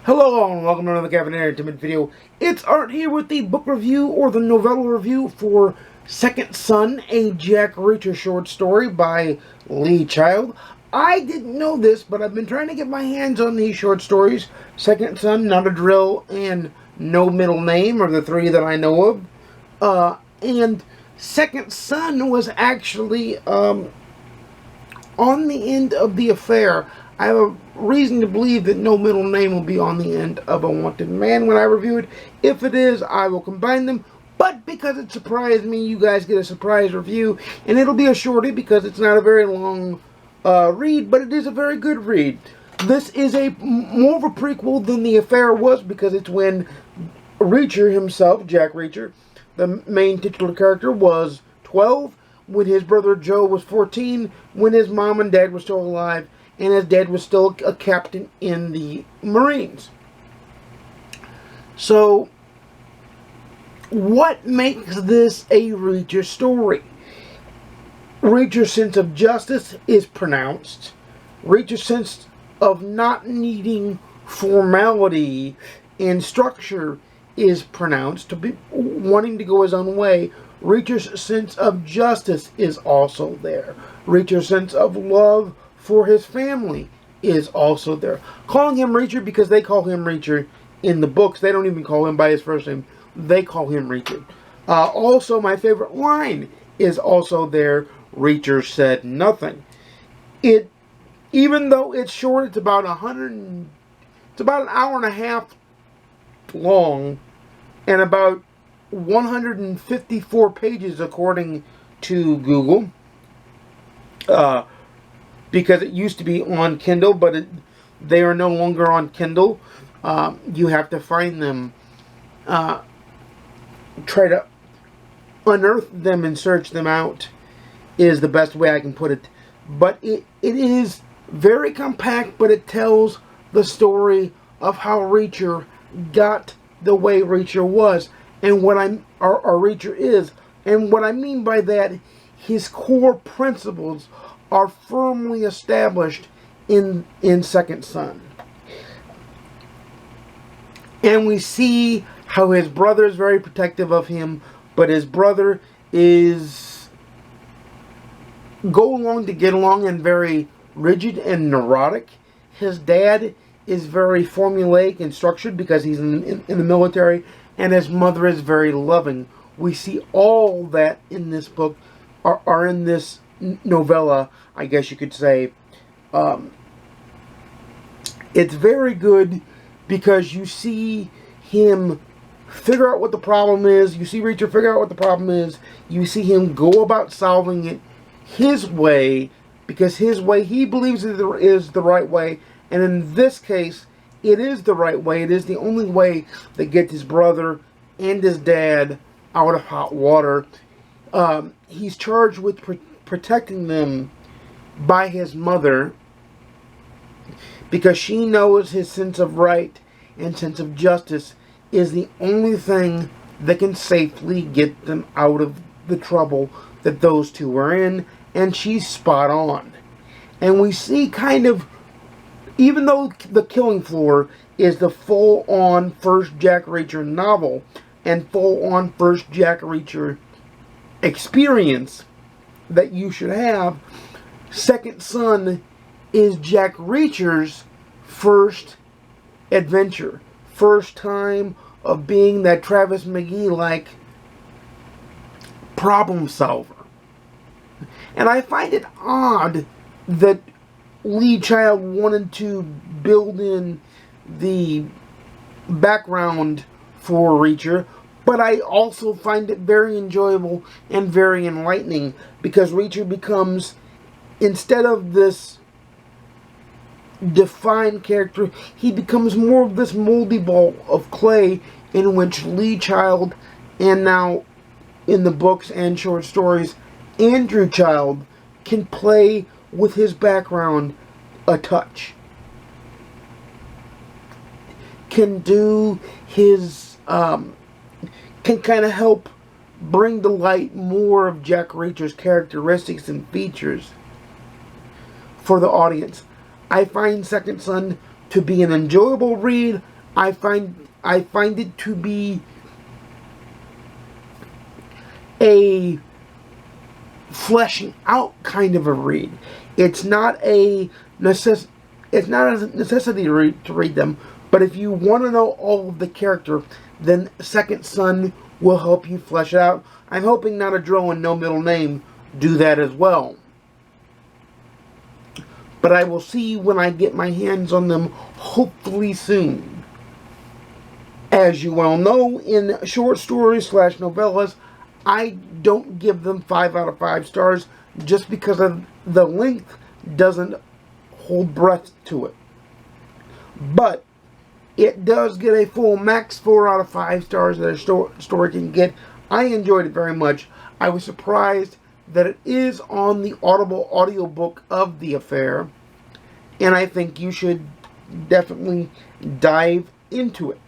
Hello and welcome to another Gavin Entertainment video. It's Art here with the book review or the novella review for Second Son, a Jack Reacher short story by Lee Child. I didn't know this, but I've been trying to get my hands on these short stories. Second Son, Not a Drill, and No Middle Name are the three that I know of. And Second Son was actually on the end of the affair. I have a reason to believe that No Middle Name will be on the end of A Wanted Man when I review it. If it is, I will combine them. But because it surprised me, you guys get a surprise review. And it'll be a shorty because it's not a very long read, but it is a very good read. This is more of a prequel than The Affair was because it's when Reacher himself, Jack Reacher, the main titular character, was 12, when his brother Joe was 14, when his mom and dad were still alive, and his dad was still a captain in the Marines. So, what makes this a Reacher story? Reacher's sense of justice is pronounced. Reacher's sense of not needing formality and structure is pronounced, to be wanting to go his own way. Reacher's sense of justice is also there. Reacher's sense of love for his family is also there. Calling him Reacher because they call him Reacher in the books. They don't even call him by his first name. They call him Reacher. Also, my favorite line is also there. Reacher said nothing. Even though it's short, it's about an hour and a half long and about 154 pages according to Google. Because it used to be on Kindle, but they are no longer on Kindle. You have to find them, try to unearth them and search them out is the best way I can put it. But it is very compact, but it tells the story of how Reacher got the way Reacher was, and what Reacher is. And what I mean by that, his core principles are firmly established in Second Son. And we see how his brother is very protective of him, but his brother is go along to get along and very rigid and neurotic. His dad is very formulaic and structured because he's in the military, and his mother is very loving. We see all that in this book, are in this novella, I guess you could say. It's very good because you see him figure out what the problem is. You see Reacher figure out what the problem is. You see him go about solving it his way, because his way he believes is the right way. And in this case, it is the right way. It is the only way that gets his brother and his dad out of hot water. He's charged with protecting them by his mother because she knows his sense of right and sense of justice is the only thing that can safely get them out of the trouble that those two are in, and she's spot on. And we see kind of, even though The Killing Floor is the full-on first Jack Reacher novel and full-on first Jack Reacher experience that you should have, Second Son is Jack Reacher's first adventure. First time of being that Travis McGee-like problem solver. And I find it odd that Lee Child wanted to build in the background for Reacher, but I also find it very enjoyable and very enlightening because Reacher becomes, instead of this defined character, he becomes more of this moldy ball of clay in which Lee Child, and now in the books and short stories, Andrew Child can play with his background a touch. Can do his, can kind of help bring to light more of Jack Reacher's characteristics and features for the audience. I find Second Son to be an enjoyable read. I find it to be a fleshing out kind of a read. It's not a necessity to read them, but if you want to know all of the character, then Second Son will help you flesh it out. I'm hoping Not a Drow and No Middle Name do that as well. But I will see when I get my hands on them, hopefully soon. As you well know, in short stories / novellas, I don't give them 5 out of 5 stars just because of the length doesn't hold breath to it. But it does get a full max 4 out of 5 stars that a story can get. I enjoyed it very much. I was surprised that it is on the Audible audiobook of The Affair, and I think you should definitely dive into it.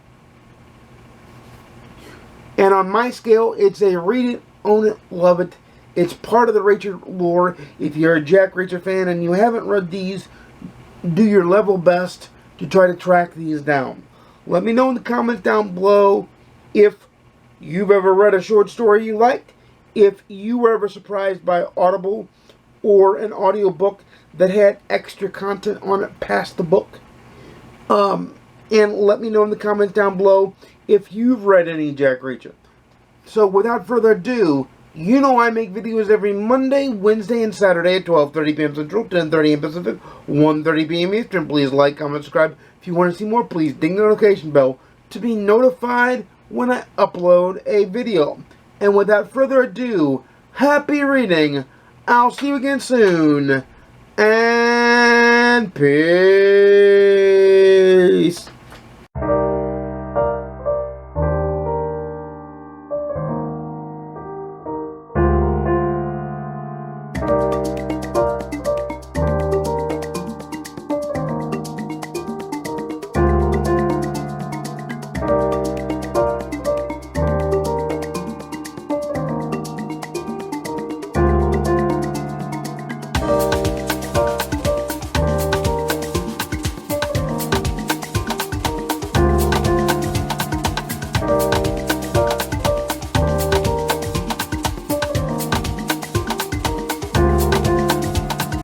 And on my scale, it's a read it, own it, love it. It's part of the Reacher lore. If you're a Jack Reacher fan and you haven't read these, do your level best to try to track these down. Let me know in the comments down below if you've ever read a short story you liked, if you were ever surprised by Audible or an audiobook that had extra content on it past the book. And let me know in the comments down below if you've read any Jack Reacher. So without further ado, you know I make videos every Monday, Wednesday, and Saturday at 12:30 p.m. Central, 10:30 a.m. Pacific, 1:30 p.m. Eastern. Please like, comment, subscribe. If you want to see more, please ding the notification bell to be notified when I upload a video. And without further ado, happy reading. I'll see you again soon. And peace.